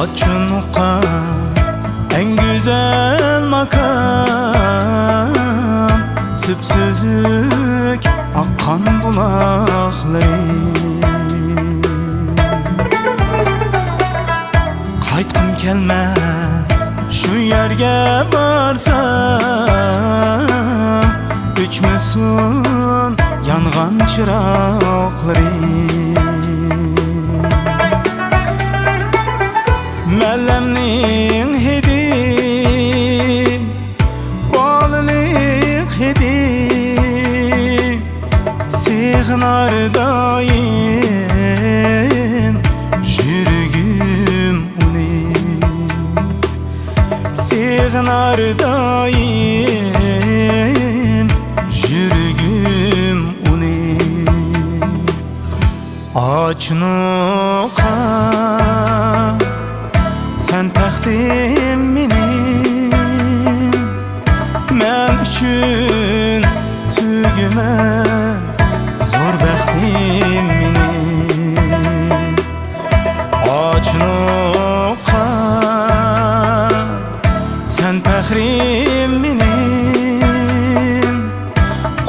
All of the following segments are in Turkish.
Açınlık'a en güzel makam, süpsüzük akkan bulakları. Qaytqım kelmez şu yerge barsam, öçmesin yanğan çırakları. Mellemning hidi, balılık hidi, sığınar daim yürügüm uni. Sığınar daim yürügüm uni. Açınlık'a sen təxtim minim, mən üçün tügüməz zor bəxtim minim. Açınlıqqa sen təxrim minim,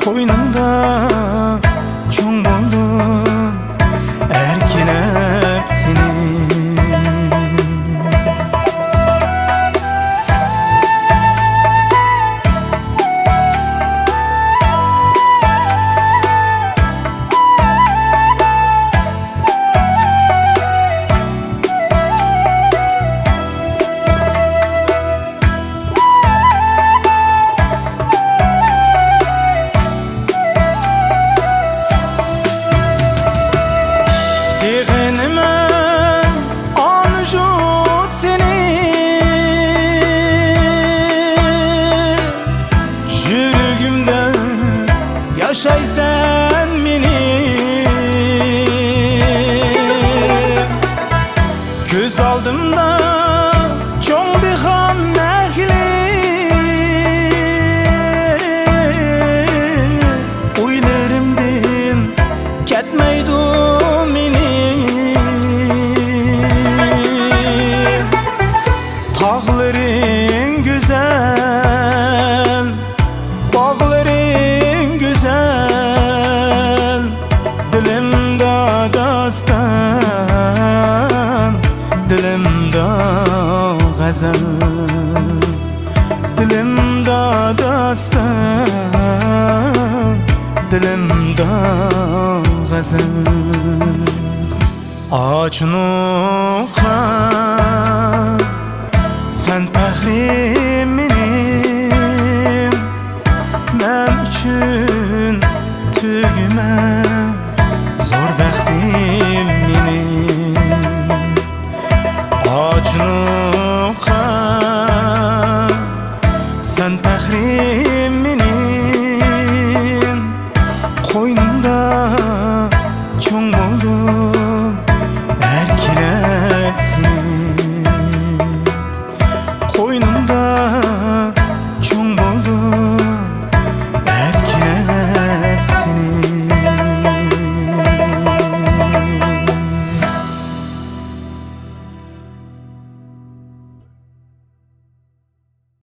qoynumda çoğ boldum erkinəb seni. Seğenimem anjut seni, yürügümde yaşaysan meni. Göz aldımda çoğ bir han nehli, uylarımdan ketmeydi Tağların güzel, bağların güzel, dilimde dastan, dilimde gazel. Dilimde dastan, dilimde gazel. Açınlık'a sen təxrim